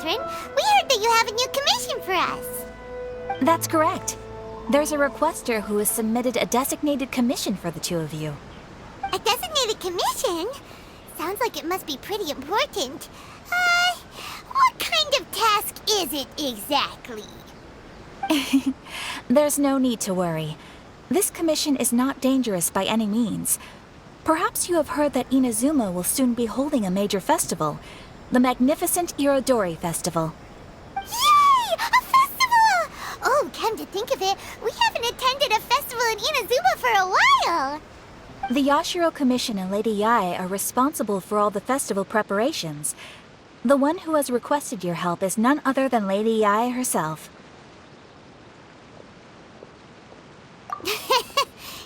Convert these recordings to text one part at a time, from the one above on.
Matron. We heard that you have a new commission for us. That's correct. There's a requester who has submitted a designated commission for the two of you. A designated commission? Sounds like it must be pretty important. What kind of task is it exactly? There's no need to worry. This commission is not dangerous by any means. Perhaps you have heard that Inazuma will soon be holding a major festival, the magnificent Irodori Festival. Yay! A festival! Oh, come to think of it, we haven't attended a festival in Inazuma for a while. The Yashiro Commission and Lady Yae are responsible for all the festival preparations. The one who has requested your help is none other than Lady Yae herself.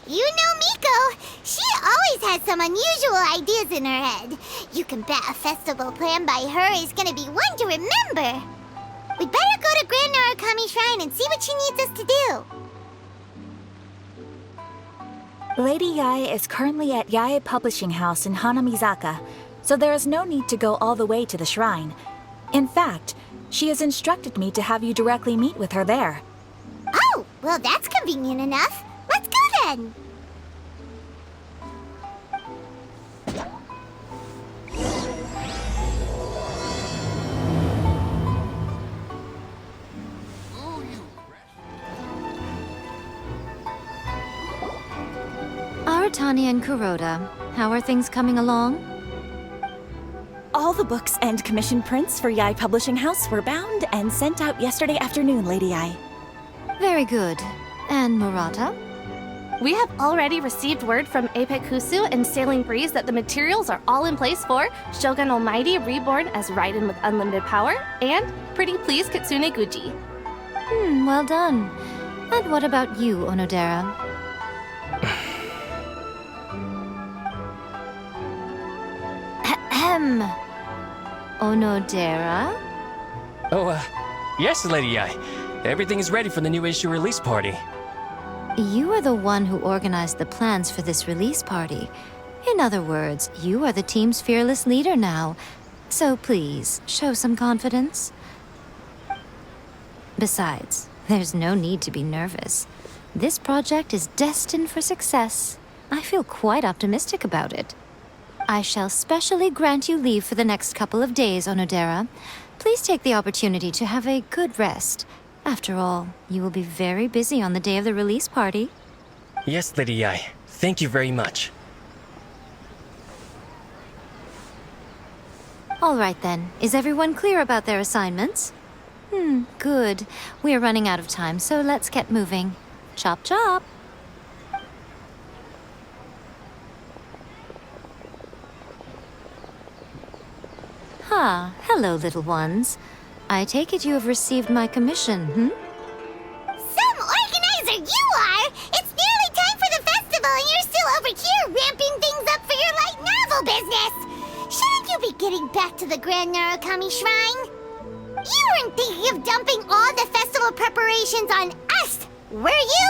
You know Miko. She always has some unusual ideas in her head. You can bet a festival planned by her is gonna be one to remember. We'd better go to Grand Narukami Shrine and see what she needs us to do. Lady Yae is currently at Yae Publishing House in Hanamizaka, so there is no need to go all the way to the shrine. In fact, she has instructed me to have you directly meet with her there. Oh, well that's convenient enough. Let's go then. Aratani and Kuroda, how are things coming along? All the books and commission prints for Yae Publishing House were bound and sent out yesterday afternoon, Lady Yae. Very good. And Murata? We have already received word from Apex Husu and Sailing Breeze that the materials are all in place for Shogun Almighty Reborn as Raiden with Unlimited Power and Pretty Please Kitsune Guji. Well done. And what about you, Onodera? Ahem. Onodera? Yes, Lady Yae. Everything is ready for the new issue release party. You are the one who organized the plans for this release party. In other words, you are the team's fearless leader now. So please, show some confidence. Besides, there's no need to be nervous. This project is destined for success. I feel quite optimistic about it. I shall specially grant you leave for the next couple of days, Onodera. Please take the opportunity to have a good rest. After all, you will be very busy on the day of the release party. Yes, Lady Yae. Thank you very much. All right then. Is everyone clear about their assignments? Good. We are running out of time, so let's get moving. Chop chop! Hello, little ones. I take it you have received my commission, Some organizer you are! It's nearly time for the festival and you're still over here ramping things up for your light novel business! Shouldn't you be getting back to the Grand Narukami Shrine? You weren't thinking of dumping all the festival preparations on us, were you?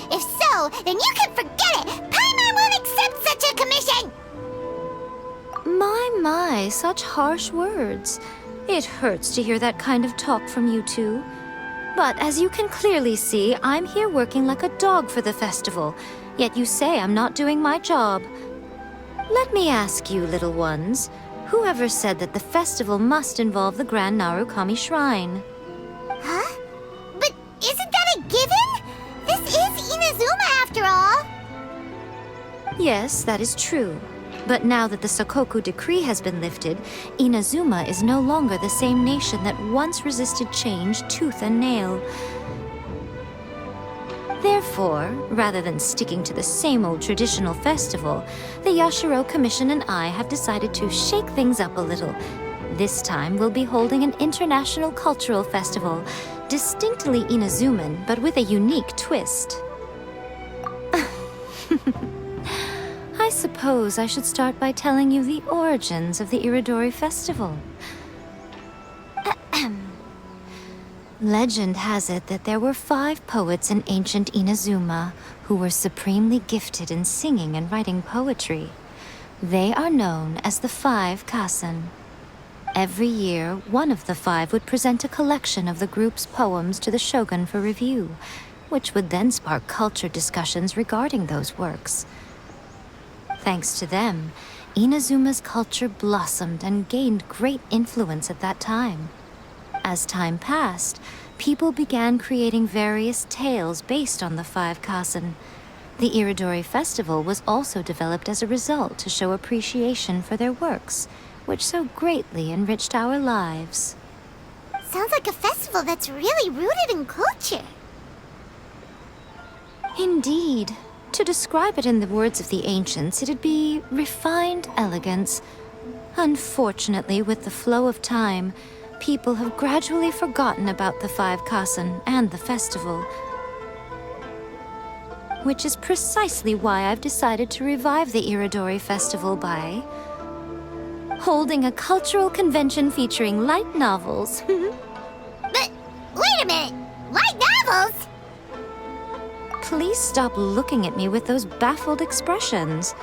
If so, then you can forget it! Paimon won't accept such a commission! My, such harsh words. It hurts to hear that kind of talk from you two. But as you can clearly see, I'm here working like a dog for the festival, yet you say I'm not doing my job. Let me ask you, little ones, whoever said that the festival must involve the Grand Narukami Shrine? Huh? But isn't that a given? This is Inazuma after all. Yes, that is true. But now that the Sokoku decree has been lifted, Inazuma is no longer the same nation that once resisted change tooth and nail. Therefore, rather than sticking to the same old traditional festival, the Yashiro Commission and I have decided to shake things up a little. This time we'll be holding an international cultural festival, distinctly Inazuman, but with a unique twist. I suppose I should start by telling you the origins of the Irodori Festival. Legend has it that there were 5 poets in ancient Inazuma who were supremely gifted in singing and writing poetry. They are known as the 5 Kasen. Every year, one of the 5 would present a collection of the group's poems to the shogun for review, which would then spark culture discussions regarding those works. Thanks to them, Inazuma's culture blossomed and gained great influence at that time. As time passed, people began creating various tales based on the 5 kasen. The Iridori Festival was also developed as a result to show appreciation for their works, which so greatly enriched our lives. Sounds like a festival that's really rooted in culture. Indeed. To describe it in the words of the ancients, it'd be refined elegance. Unfortunately, with the flow of time, people have gradually forgotten about the 5 kasen and the festival. Which is precisely why I've decided to revive the Iridori Festival by holding a cultural convention featuring light novels. But wait a minute! Light novels? Please stop looking at me with those baffled expressions.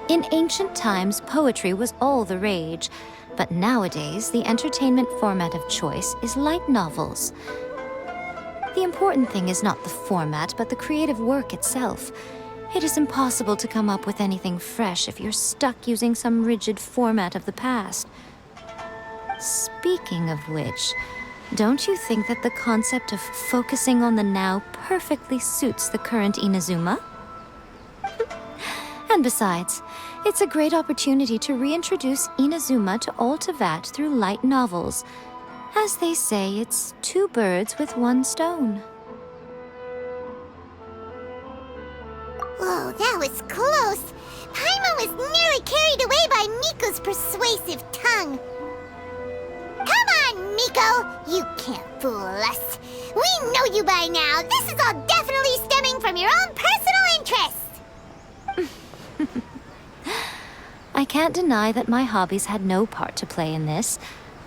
In ancient times, poetry was all the rage, but nowadays, the entertainment format of choice is light novels. The important thing is not the format, but the creative work itself. It is impossible to come up with anything fresh if you're stuck using some rigid format of the past. Speaking of which, don't you think that the concept of focusing on the now perfectly suits the current Inazuma? And besides, it's a great opportunity to reintroduce Inazuma to all Teyvat through light novels. As they say, it's 2 birds with 1 stone. Whoa, that was close. Paimon was nearly carried away by Miko's persuasive tongue. Come on, Miko! You can't fool us. We know you by now. This is all definitely stemming from your own personal interest. I can't deny that my hobbies had no part to play in this.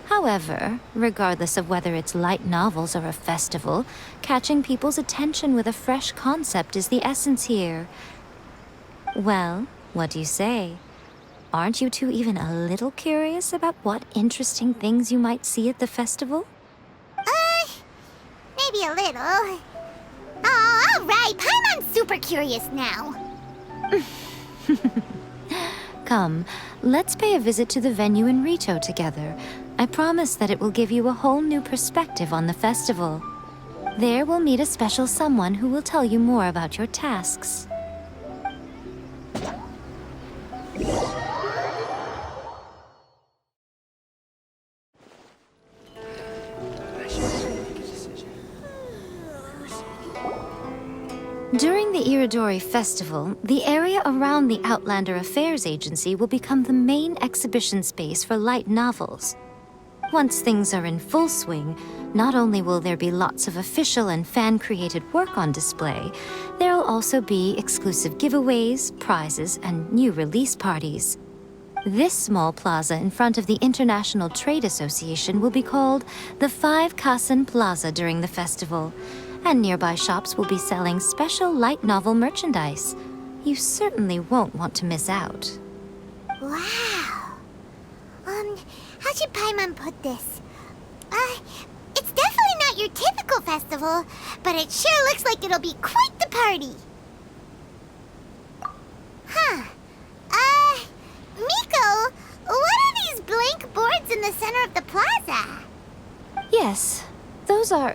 However, regardless of whether it's light novels or a festival, catching people's attention with a fresh concept is the essence here. Well, what do you say? Aren't you two even a little curious about what interesting things you might see at the festival? Maybe a little. Oh, all right. Paimon's super curious now. Come, let's pay a visit to the venue in Rito together. I promise that it will give you a whole new perspective on the festival. There we'll meet a special someone who will tell you more about your tasks. During the Iridori Festival, the area around the Outlander Affairs Agency will become the main exhibition space for light novels. Once things are in full swing, not only will there be lots of official and fan-created work on display, there'll also be exclusive giveaways, prizes, and new release parties. This small plaza in front of the International Trade Association will be called the 5 Kasen Plaza during the festival, and nearby shops will be selling special light novel merchandise. You certainly won't want to miss out. Wow. How should Paimon put this? It's definitely not your typical festival, but it sure looks like it'll be quite the party. Huh. Miko, what are these blank boards in the center of the plaza? Yes, those are...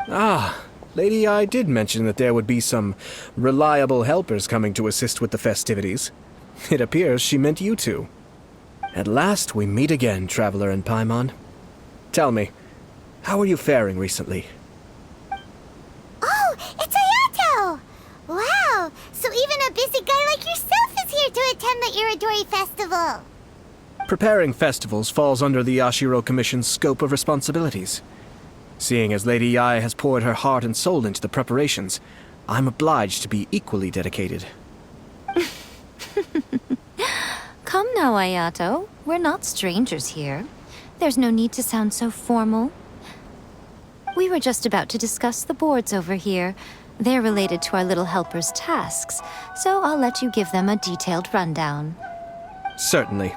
Ah, Lady I did mention that there would be some reliable helpers coming to assist with the festivities. It appears she meant you two. At last we meet again, Traveler and Paimon. Tell me, how are you faring recently? Oh, it's Ayato! Wow, so even a busy guy like yourself is here to attend the Iridori Festival. Preparing festivals falls under the Yashiro Commission's scope of responsibilities. Seeing as Lady Yae has poured her heart and soul into the preparations, I'm obliged to be equally dedicated. Come now, Ayato. We're not strangers here. There's no need to sound so formal. We were just about to discuss the boards over here. They're related to our little helper's tasks, so I'll let you give them a detailed rundown. Certainly.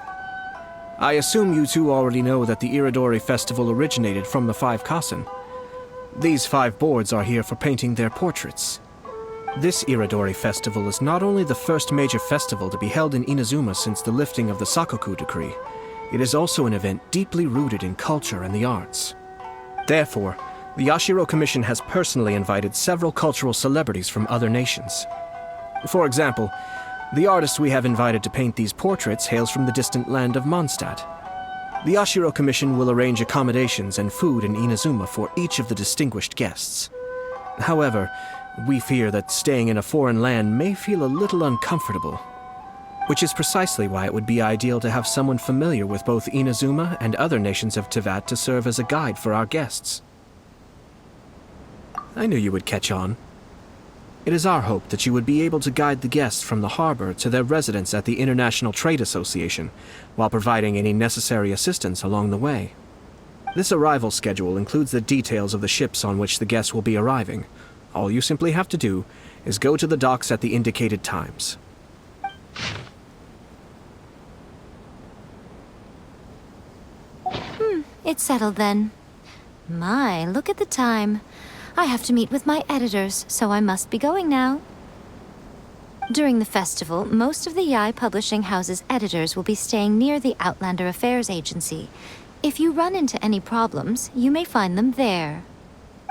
I assume you two already know that the Iridori Festival originated from the 5 Kasen. These 5 boards are here for painting their portraits. This Iridori Festival is not only the first major festival to be held in Inazuma since the lifting of the Sakoku decree, it is also an event deeply rooted in culture and the arts. Therefore, the Yashiro Commission has personally invited several cultural celebrities from other nations. For example, the artist we have invited to paint these portraits hails from the distant land of Mondstadt. The Yashiro Commission will arrange accommodations and food in Inazuma for each of the distinguished guests. However, we fear that staying in a foreign land may feel a little uncomfortable, which is precisely why it would be ideal to have someone familiar with both Inazuma and other nations of Teyvat to serve as a guide for our guests. I knew you would catch on. It is our hope that you would be able to guide the guests from the harbor to their residence at the International Trade Association, while providing any necessary assistance along the way. This arrival schedule includes the details of the ships on which the guests will be arriving. All you simply have to do is go to the docks at the indicated times. It's settled then. My, look at the time. I have to meet with my editors, so I must be going now. During the festival, most of the Yae Publishing House's editors will be staying near the Outlander Affairs Agency. If you run into any problems, you may find them there.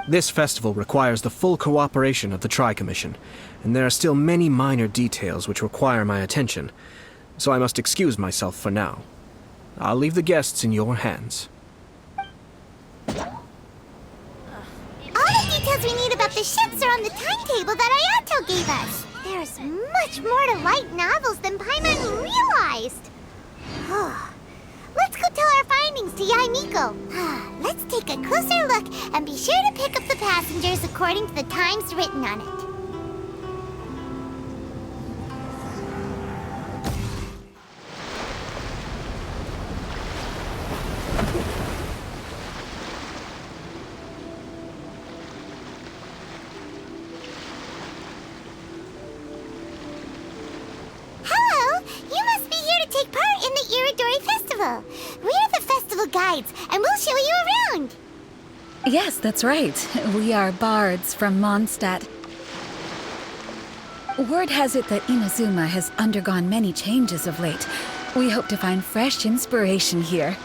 This festival requires the full cooperation of the Tri-Commission, and there are still many minor details which require my attention, so I must excuse myself for now. I'll leave the guests in your hands. All the details we need about the ships are on the timetable that Ayato gave us. There's much more to light novels than Paimon realized. Let's go tell our findings to Yae Miko. Let's take a closer look and be sure to pick up the passengers according to the times written on it. We're the festival guides, and we'll show you around. Yes, that's right. We are bards from Mondstadt. Word has it that Inazuma has undergone many changes of late. We hope to find fresh inspiration here.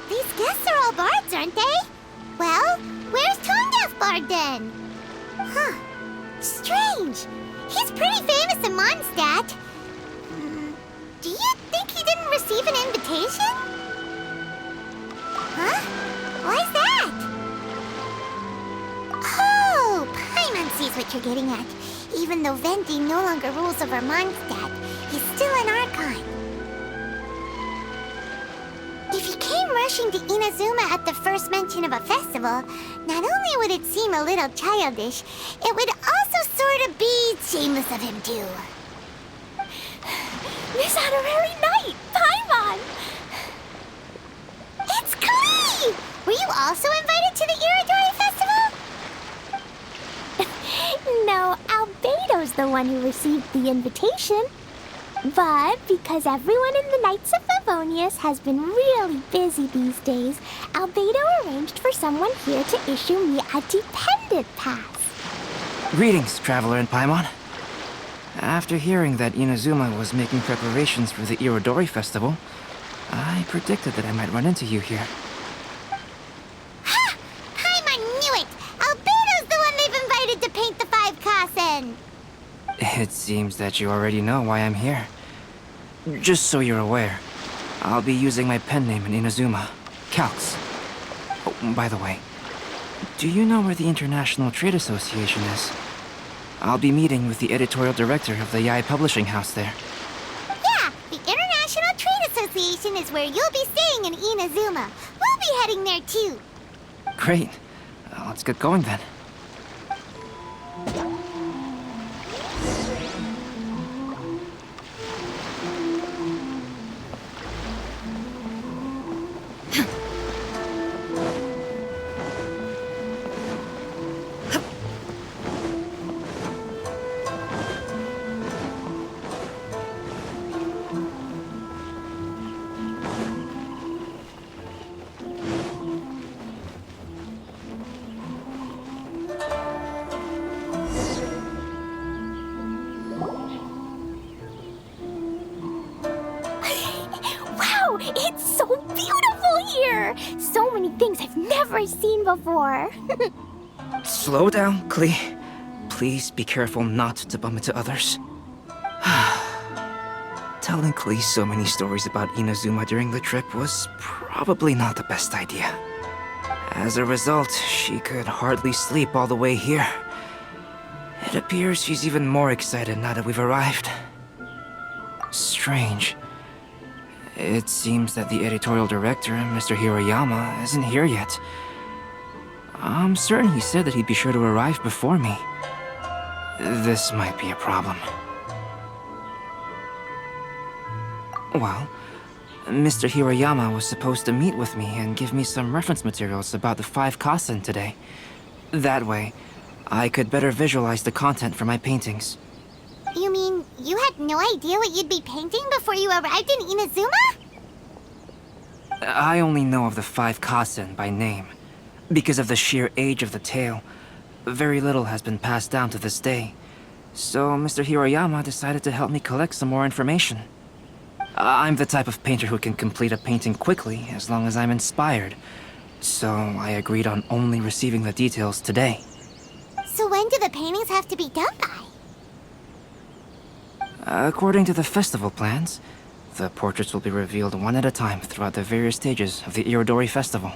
These guests are all bards, aren't they? Well, where's Tonga's bard then? Strange. He's pretty famous in Mondstadt. Do you think he didn't receive an invitation? Why's that? Oh, Paimon sees what you're getting at. Even though Venti no longer rules over Mondstadt, he's still an Archon. If he came rushing to Inazuma at the first mention of a festival, not only would it seem a little childish, it would also sort of be shameless of him too. This honorary knight, Paimon! It's Klee! Were you also invited to the Iridori Festival? No, Albedo's the one who received the invitation. But because everyone in the Knights of Favonius has been really busy these days, Albedo arranged for someone here to issue me a dependent pass. Greetings, Traveler and Paimon. After hearing that Inazuma was making preparations for the Irodori Festival, I predicted that I might run into you here. Ha! Paimon knew it! Albedo's the one they've invited to paint the 5 Kasen! It seems that you already know why I'm here. Just so you're aware, I'll be using my pen name in Inazuma, Calx. Oh, by the way, do you know where the International Trade Association is? I'll be meeting with the editorial director of the Yae Publishing House there. Yeah, the International Trade Association is where you'll be staying in Inazuma. We'll be heading there too. Great. Let's get going then. here. So many things I've never seen before. Slow down, Klee. Please be careful not to bump into others. Telling Klee so many stories about Inazuma during the trip was probably not the best idea. As a result, she could hardly sleep all the way here. It appears she's even more excited now that we've arrived. Strange. It seems that the editorial director, Mr. Hiroyama, isn't here yet. I'm certain he said that he'd be sure to arrive before me. This might be a problem. Well, Mr. Hiroyama was supposed to meet with me and give me some reference materials about the 5 Kasen today. That way, I could better visualize the content for my paintings. You mean you had no idea what you'd be painting before you arrived in Inazuma? I only know of the 5 Kasen by name. Because of the sheer age of the tale, very little has been passed down to this day. So Mr. Hiroyama decided to help me collect some more information. I'm the type of painter who can complete a painting quickly as long as I'm inspired. So I agreed on only receiving the details today. So when do the paintings have to be done by? According to the festival plans, the portraits will be revealed one at a time throughout the various stages of the Irodori Festival.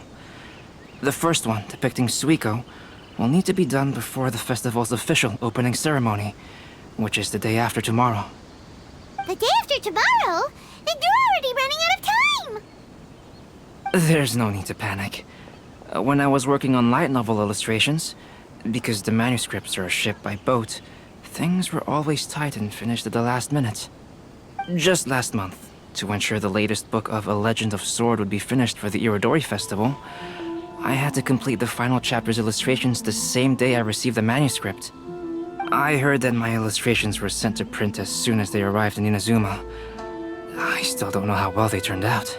The first one, depicting Suikou, will need to be done before the festival's official opening ceremony, which is the day after tomorrow. The day after tomorrow? Then you're already running out of time! There's no need to panic. When I was working on light novel illustrations, because the manuscripts are shipped by boat, things were always tight and finished at the last minute. Just last month, to ensure the latest book of A Legend of Sword would be finished for the Irodori Festival, I had to complete the final chapter's illustrations the same day I received the manuscript. I heard that my illustrations were sent to print as soon as they arrived in Inazuma. I still don't know how well they turned out.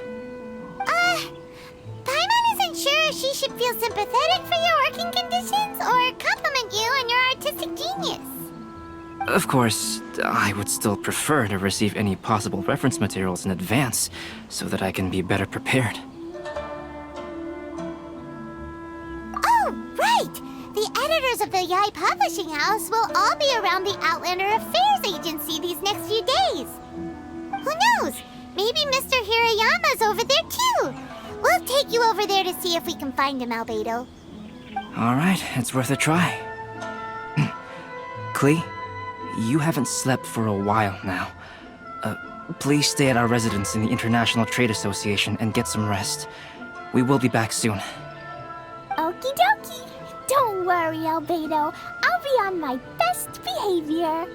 Paimon isn't sure she should feel sympathetic for your working conditions or compliment you on your artistic genius. Of course, I would still prefer to receive any possible reference materials in advance, so that I can be better prepared. Oh, right! The editors of the Yae Publishing House will all be around the Outlander Affairs Agency these next few days. Who knows? Maybe Mr. Hiroyama's over there too. We'll take you over there to see if we can find him, Albedo. Alright, it's worth a try. Klee, you haven't slept for a while now. Please stay at our residence in the International Trade Association and get some rest. We will be back soon. Okie dokie. Don't worry, Albedo. I'll be on my best behavior.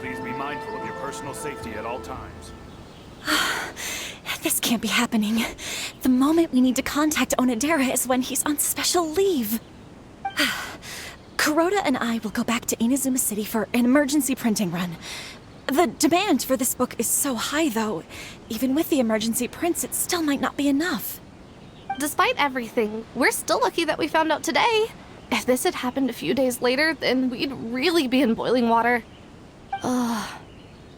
Please be mindful of your personal safety at all times. This can't be happening. The moment we need to contact Onodera is when he's on special leave. Kuroda and I will go back to Inazuma City for an emergency printing run. The demand for this book is so high, though. Even with the emergency prints, it still might not be enough. Despite everything, we're still lucky that we found out today. If this had happened a few days later, then we'd really be in boiling water.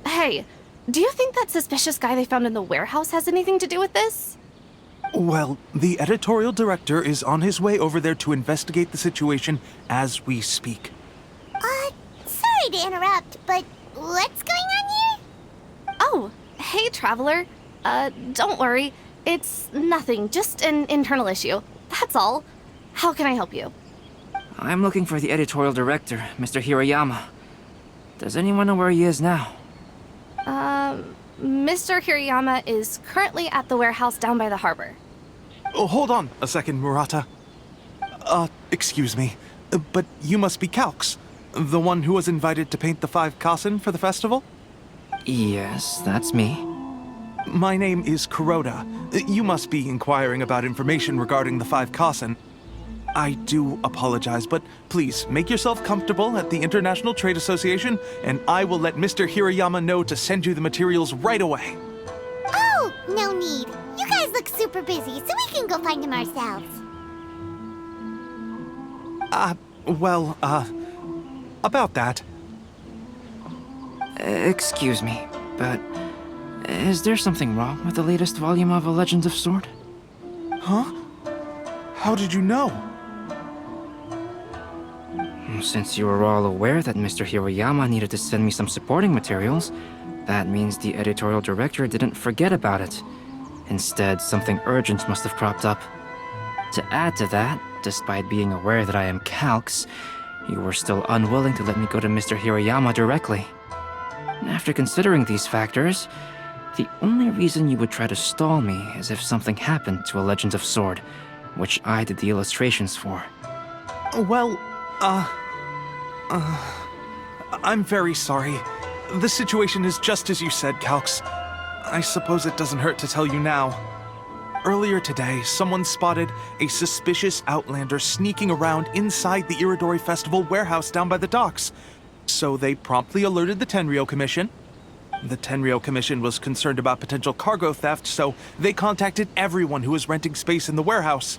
Hey, do you think that suspicious guy they found in the warehouse has anything to do with this? Well, the editorial director is on his way over there to investigate the situation as we speak. Sorry to interrupt, but what's going on here? Oh, hey, Traveler. Don't worry. It's nothing, just an internal issue. That's all. How can I help you? I'm looking for the editorial director, Mr. Hiroyama. Does anyone know where he is now? Mr. Hiroyama is currently at the warehouse down by the harbor. Oh, hold on a second, Murata. Excuse me, but you must be Calx, the one who was invited to paint the 5 Kasen for the festival? Yes, that's me. My name is Kuroda. You must be inquiring about information regarding the 5 Kasen. I do apologize, but please make yourself comfortable at the International Trade Association, and I will let Mr. Hiroyama know to send you the materials right away. Oh, no need. You guys look looks super busy, so we can go find him ourselves. About that. Excuse me, but is there something wrong with the latest volume of A Legend of Sword? Huh? How did you know? Since you were all aware that Mr. Hiroyama needed to send me some supporting materials, that means the editorial director didn't forget about it. Instead, something urgent must have cropped up. To add to that, despite being aware that I am Calx, you were still unwilling to let me go to Mr. Hiroyama directly. After considering these factors, the only reason you would try to stall me is if something happened to A Legend of Sword, which I did the illustrations for. Well, I'm very sorry. The situation is just as you said, Calx. I suppose it doesn't hurt to tell you now. Earlier today, someone spotted a suspicious outlander sneaking around inside the Iridori Festival warehouse down by the docks. So they promptly alerted the Tenryou Commission. The Tenryou Commission was concerned about potential cargo theft, so they contacted everyone who was renting space in the warehouse.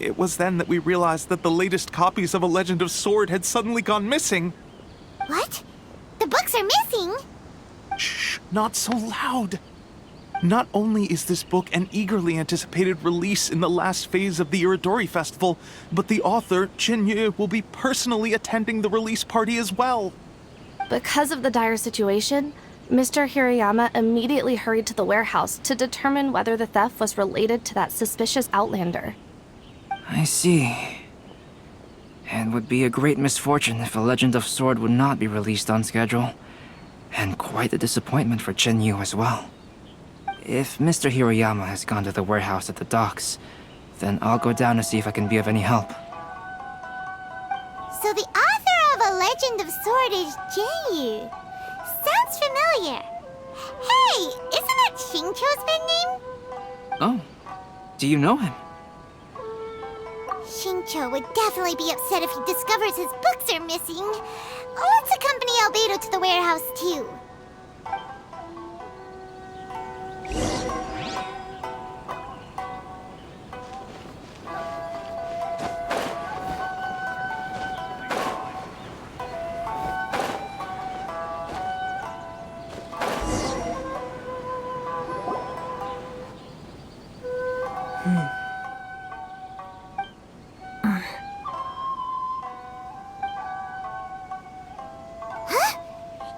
It was then that we realized that the latest copies of A Legend of Sword had suddenly gone missing. What? The books are missing? Shh, not so loud. Not only is this book an eagerly anticipated release in the last phase of the Iridori Festival, but the author, Chin-Yu, will be personally attending the release party as well. Because of the dire situation, Mr. Hiroyama immediately hurried to the warehouse to determine whether the theft was related to that suspicious outlander. I see. It would be a great misfortune if A Legend of Sword would not be released on schedule. And quite a disappointment for Chin-Yu as well. If Mr. Hiroyama has gone to the warehouse at the docks, then I'll go down to see if I can be of any help. So the author of A Legend of Sword is Jin-Yu. Sounds familiar. Hey, isn't that Xingqiu's pen name? Oh, do you know him? Xingqiu would definitely be upset if he discovers his books are missing. Let's accompany Albedo to the warehouse, too.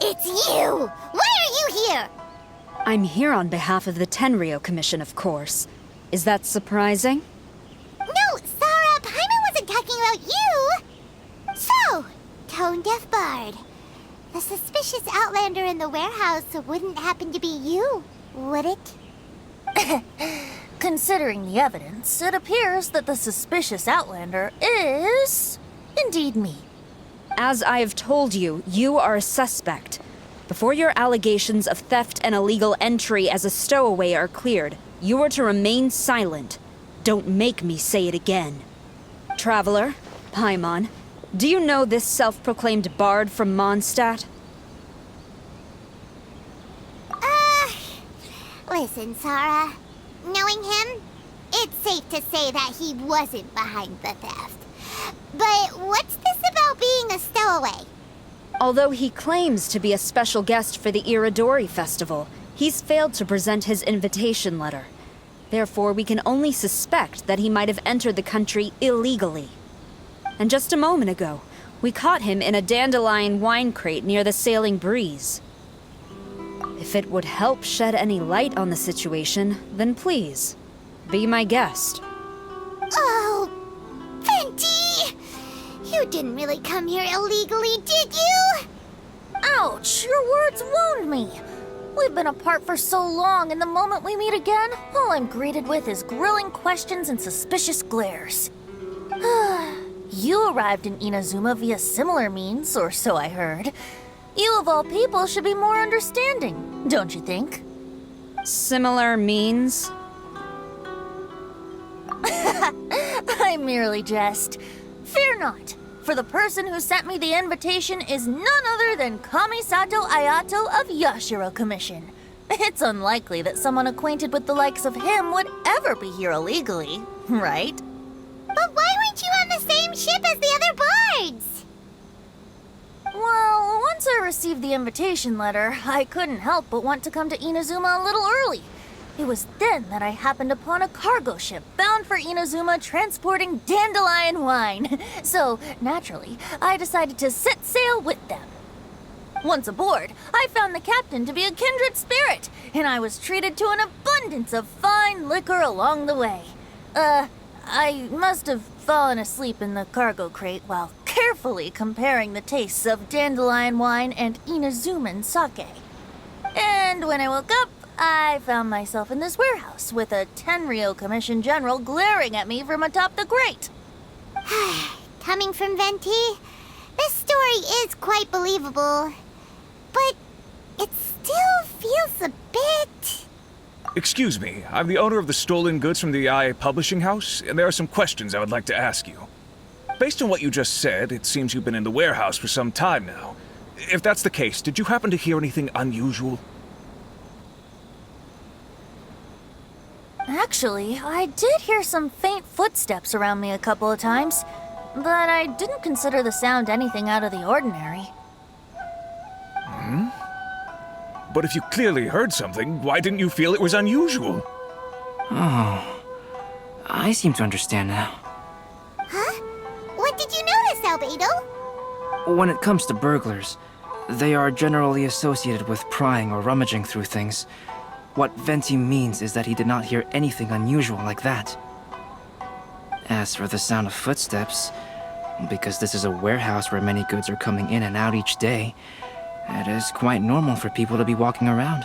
It's you! Why are you here? I'm here on behalf of the Tenryou Commission, of course. Is that surprising? No, Sarah, Paimon wasn't talking about you! So, Tone-Deaf Bard. The suspicious outlander in the warehouse wouldn't happen to be you, would it? Considering the evidence, it appears that the suspicious outlander is indeed me. As I have told you, you are a suspect. Before your allegations of theft and illegal entry as a stowaway are cleared, you are to remain silent. Don't make me say it again. Traveler, Paimon, do you know this self-proclaimed bard from Mondstadt? Listen, Sarah. Knowing him, it's safe to say that he wasn't behind the theft. But what's this about being a stowaway? Although he claims to be a special guest for the Iridori Festival, he's failed to present his invitation letter. Therefore, we can only suspect that he might have entered the country illegally. And just a moment ago, we caught him in a dandelion wine crate near the Sailing Breeze. If it would help shed any light on the situation, then please, be my guest. Oh, Fenty! You didn't really come here illegally, did you? Ouch, your words wound me. We've been apart for so long, and the moment we meet again, all I'm greeted with is grilling questions and suspicious glares. You arrived in Inazuma via similar means, or so I heard. You of all people should be more understanding, don't you think? Similar means? I merely jest. Fear not, for the person who sent me the invitation is none other than Kamisato Ayato of Yashiro Commission. It's unlikely that someone acquainted with the likes of him would ever be here illegally, right? But why weren't you on the same ship as the other bards? Well, once I received the invitation letter, I couldn't help but want to come to Inazuma a little early. It was then that I happened upon a cargo ship bound for Inazuma transporting dandelion wine. So, naturally, I decided to set sail with them. Once aboard, I found the captain to be a kindred spirit, and I was treated to an abundance of fine liquor along the way. I must have fallen asleep in the cargo crate while carefully comparing the tastes of dandelion wine and Inazuman sake. And when I woke up, I found myself in this warehouse with a Tenryou Commission General glaring at me from atop the grate. Coming from Venti, this story is quite believable. But it still feels a bit... Excuse me, I'm the owner of the stolen goods from the IA Publishing House, and there are some questions I would like to ask you. Based on what you just said, it seems you've been in the warehouse for some time now. If that's the case, did you happen to hear anything unusual? Actually, I did hear some faint footsteps around me a couple of times, but I didn't consider the sound anything out of the ordinary. But if you clearly heard something, why didn't you feel it was unusual? Oh, I seem to understand now. Huh? What did you notice, Albedo? When it comes to burglars, they are generally associated with prying or rummaging through things. What Venti means is that he did not hear anything unusual like that. As for the sound of footsteps, because this is a warehouse where many goods are coming in and out each day, it is quite normal for people to be walking around.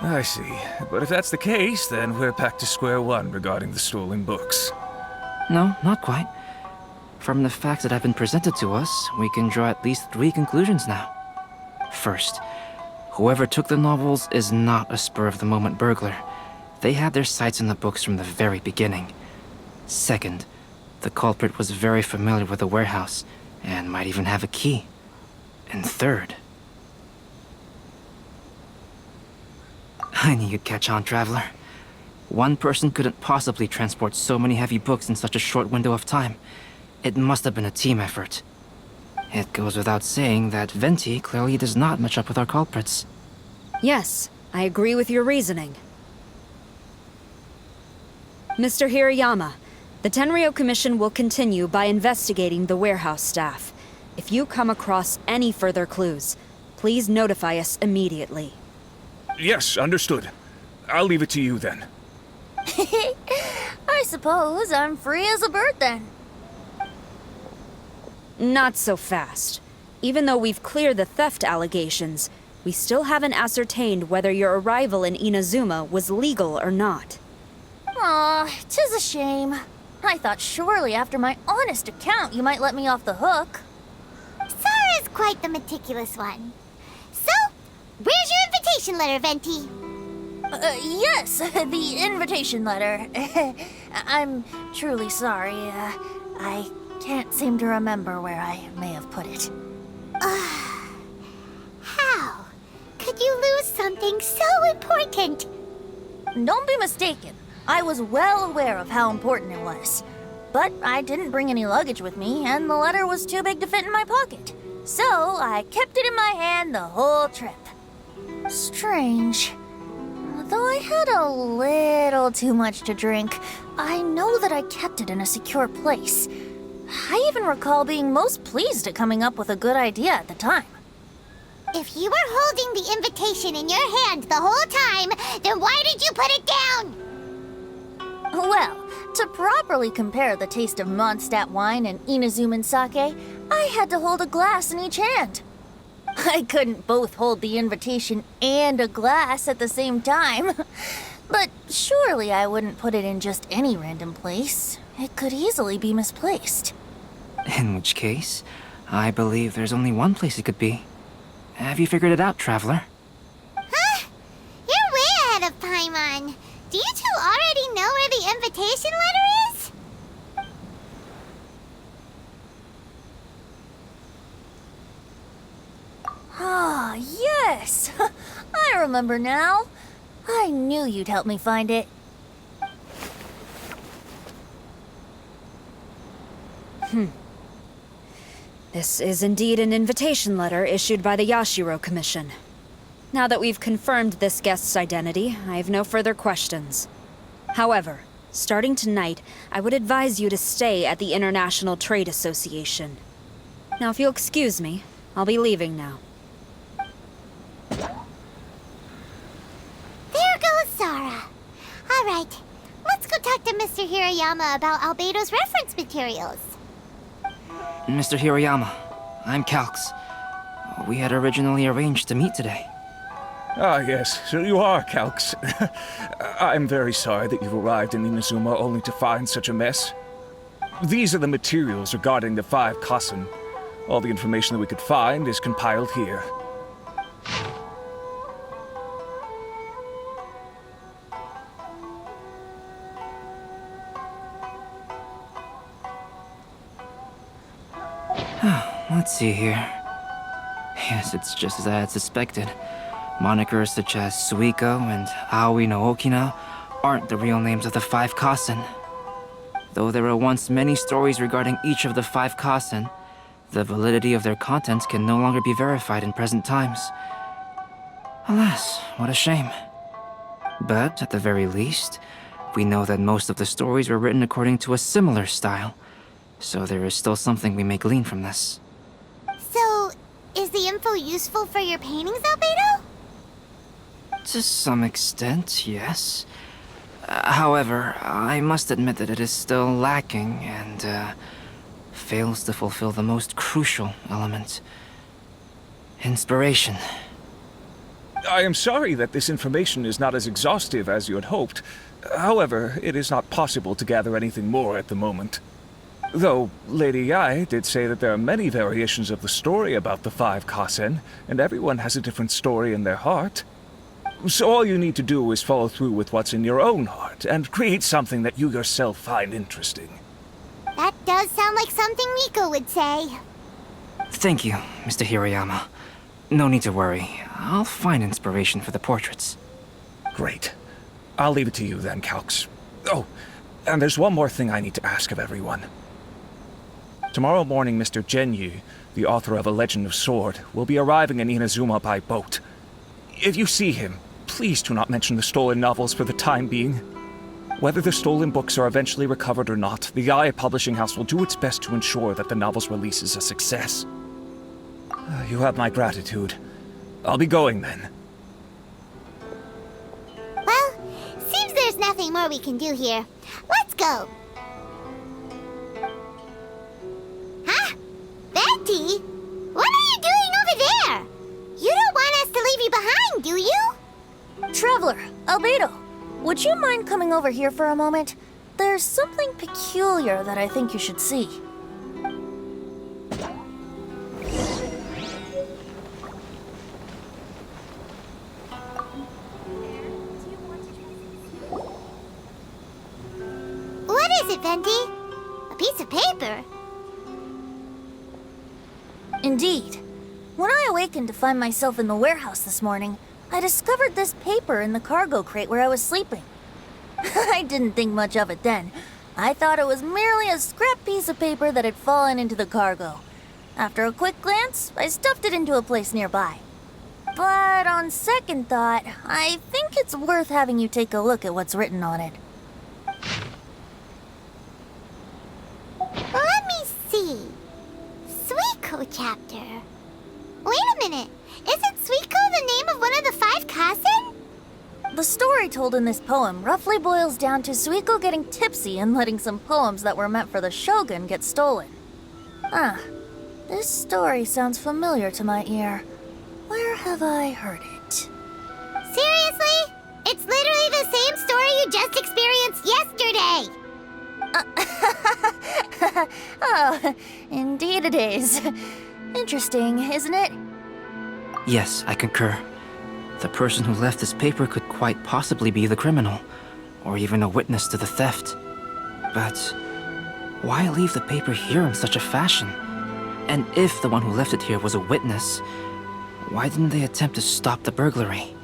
I see. But if that's the case, then we're back to square one regarding the stolen books. No, not quite. From the facts that have been presented to us, we can draw at least 3 conclusions now. First, whoever took the novels is not a spur-of-the-moment burglar. They had their sights on the books from the very beginning. Second, the culprit was very familiar with the warehouse, and might even have a key. And third... I knew you'd catch on, Traveler. One person couldn't possibly transport so many heavy books in such a short window of time. It must have been a team effort. It goes without saying that Venti clearly does not match up with our culprits. Yes, I agree with your reasoning. Mr. Hirayama, the Tenryou Commission will continue by investigating the warehouse staff. If you come across any further clues, please notify us immediately. Yes, understood. I'll leave it to you then. I suppose I'm free as a bird then. Not so fast. Even though we've cleared the theft allegations, we still haven't ascertained whether your arrival in Inazuma was legal or not. Aw, 'tis a shame. I thought surely after my honest account you might let me off the hook. Sara's quite the meticulous one. So, where's your invitation letter, Venti? Yes, the invitation letter. I'm truly sorry. I can't seem to remember where I may have put it. How could you lose something so important? Don't be mistaken. I was well aware of how important it was. But I didn't bring any luggage with me, and the letter was too big to fit in my pocket. So I kept it in my hand the whole trip. Strange. Though I had a little too much to drink, I know that I kept it in a secure place. I even recall being most pleased at coming up with a good idea at the time. If you were holding the invitation in your hand the whole time, then why did you put it down? Well, to properly compare the taste of Mondstadt wine and Inazuman sake, I had to hold a glass in each hand. I couldn't both hold the invitation and a glass at the same time. But surely I wouldn't put it in just any random place. It could easily be misplaced. In which case, I believe there's only one place it could be. Have you figured it out, Traveler? Huh? You're way ahead of Paimon. Do you two already know where the invitation letter is? Ah, yes! I remember now. I knew you'd help me find it. This is indeed an invitation letter issued by the Yashiro Commission. Now that we've confirmed this guest's identity, I have no further questions. However, starting tonight, I would advise you to stay at the International Trade Association. Now, if you'll excuse me, I'll be leaving now. There goes Zara. All right, let's go talk to Mr. Hirayama about Albedo's reference materials. Mr. Hiroyama, I'm Calx. We had originally arranged to meet today. Ah, yes, so you are Calx. I'm very sorry that you've arrived in Inazuma only to find such a mess. These are the materials regarding the 5 Kasen. All the information that we could find is compiled here. Let's see here. Yes, it's just as I had suspected. Monikers such as Suikou and Aoi no Okina aren't the real names of the 5 Kasen. Though there were once many stories regarding each of the 5 Kasen, the validity of their contents can no longer be verified in present times. Alas, what a shame. But, at the very least, we know that most of the stories were written according to a similar style, so there is still something we may glean from this. So, is the info useful for your paintings, Albedo? To some extent, yes. However, I must admit that it is still lacking and, fails to fulfill the most crucial element. Inspiration. I am sorry that this information is not as exhaustive as you had hoped. However, it is not possible to gather anything more at the moment. Though, Lady Yae did say that there are many variations of the story about the 5 Kasen, and everyone has a different story in their heart. So all you need to do is follow through with what's in your own heart, and create something that you yourself find interesting. That does sound like something Miko would say. Thank you, Mr. Hiroyama. No need to worry. I'll find inspiration for the portraits. Great. I'll leave it to you then, Calx. Oh, and there's one more thing I need to ask of everyone. Tomorrow morning, Mr. Genyu, the author of A Legend of Sword, will be arriving in Inazuma by boat. If you see him, please do not mention the stolen novels for the time being. Whether the stolen books are eventually recovered or not, the Yae Publishing House will do its best to ensure that the novel's release is a success. You have my gratitude. I'll be going then. Well, seems there's nothing more we can do here. Let's go. Huh? Betty? What are you doing over there? You don't want us to leave you behind, do you? Traveler, Albedo, would you mind coming over here for a moment? There's something peculiar that I think you should see. What is it, Venti? A piece of paper? Indeed. When I awakened to find myself in the warehouse this morning, I discovered this paper in the cargo crate where I was sleeping. I didn't think much of it then. I thought it was merely a scrap piece of paper that had fallen into the cargo. After a quick glance, I stuffed it into a place nearby. But on second thought, I think it's worth having you take a look at what's written on it. Let me see. Suikou chapter. Wait a minute. Isn't Suikou the name of one of the 5 Kasen? The story told in this poem roughly boils down to Suikou getting tipsy and letting some poems that were meant for the shogun get stolen. Ah, this story sounds familiar to my ear. Where have I heard it? Seriously? It's literally the same story you just experienced yesterday! Oh, indeed it is. Interesting, isn't it? Yes, I concur. The person who left this paper could quite possibly be the criminal, or even a witness to the theft. But why leave the paper here in such a fashion? And if the one who left it here was a witness, why didn't they attempt to stop the burglary?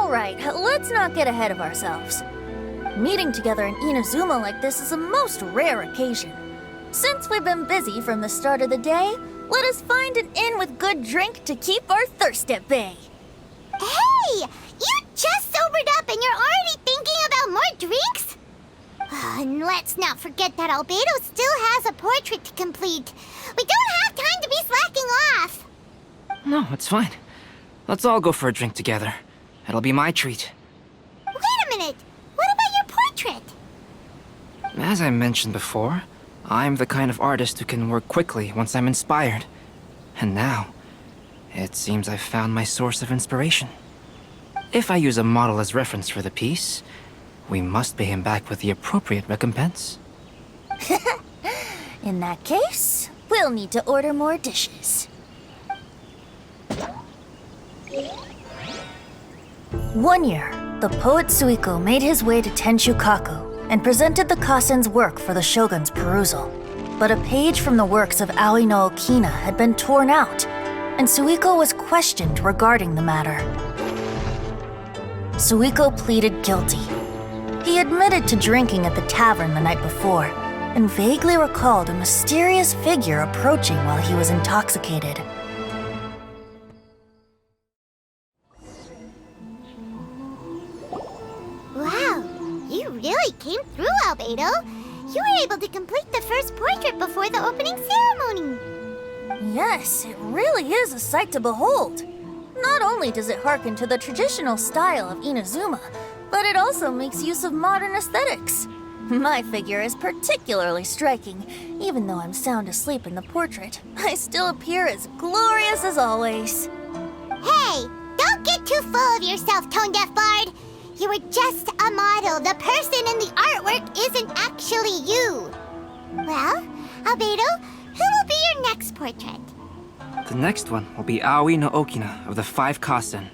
Alright, let's not get ahead of ourselves. Meeting together in Inazuma like this is a most rare occasion. Since we've been busy from the start of the day, let us find an inn with good drink to keep our thirst at bay. Hey! You just sobered up and you're already thinking about more drinks? And let's not forget that Albedo still has a portrait to complete. We don't have time to be slacking off. No, it's fine. Let's all go for a drink together. It'll be my treat. Wait a minute. What about your portrait? As I mentioned before, I'm the kind of artist who can work quickly once I'm inspired. And now, it seems I've found my source of inspiration. If I use a model as reference for the piece, we must pay him back with the appropriate recompense. In that case, we'll need to order more dishes. One year, the poet Suikou made his way to Tenshukaku and presented the Kasen's work for the shogun's perusal. But a page from the works of Aoi no Okina had been torn out, and Suikou was questioned regarding the matter. Suikou pleaded guilty. He admitted to drinking at the tavern the night before, and vaguely recalled a mysterious figure approaching while he was intoxicated. Wow, you really came through, Albedo. You were able to complete the first portrait before the opening ceremony. Yes, it really is a sight to behold. Not only does it harken to the traditional style of Inazuma, but it also makes use of modern aesthetics. My figure is particularly striking. Even though I'm sound asleep in the portrait, I still appear as glorious as always. Hey, don't get too full of yourself, Tone-Deaf Bard. You were just a model. The person in the artwork isn't actually you. Well, Albedo, who will be your next portrait? The next one will be Aoi no Okina of the 5 Kasen.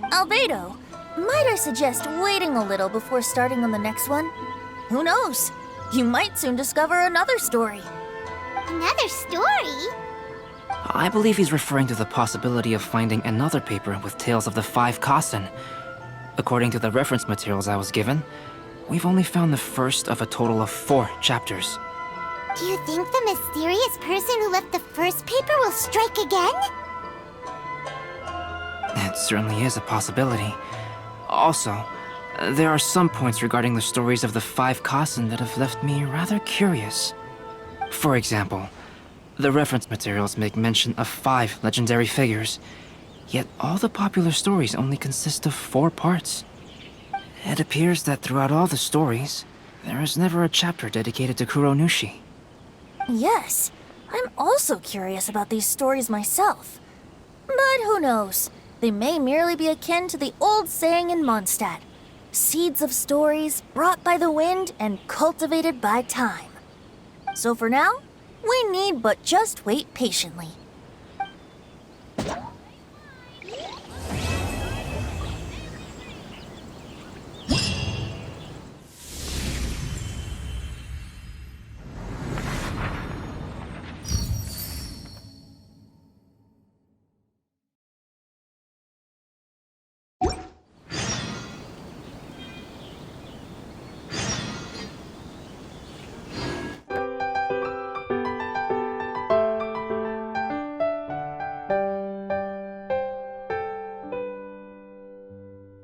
Albedo, might I suggest waiting a little before starting on the next one? Who knows? You might soon discover another story. Another story? I believe he's referring to the possibility of finding another paper with tales of the 5 Kasen. According to the reference materials I was given, we've only found the first of a total of 4 chapters. Do you think the mysterious person who left the first paper will strike again? It certainly is a possibility. Also, there are some points regarding the stories of the 5 Kasen that have left me rather curious. For example, the reference materials make mention of 5 legendary figures, yet all the popular stories only consist of 4 parts. It appears that throughout all the stories, there is never a chapter dedicated to Kuronushi. Yes, I'm also curious about these stories myself. But who knows? They may merely be akin to the old saying in Mondstadt, seeds of stories brought by the wind and cultivated by time. So for now, we need but just wait patiently.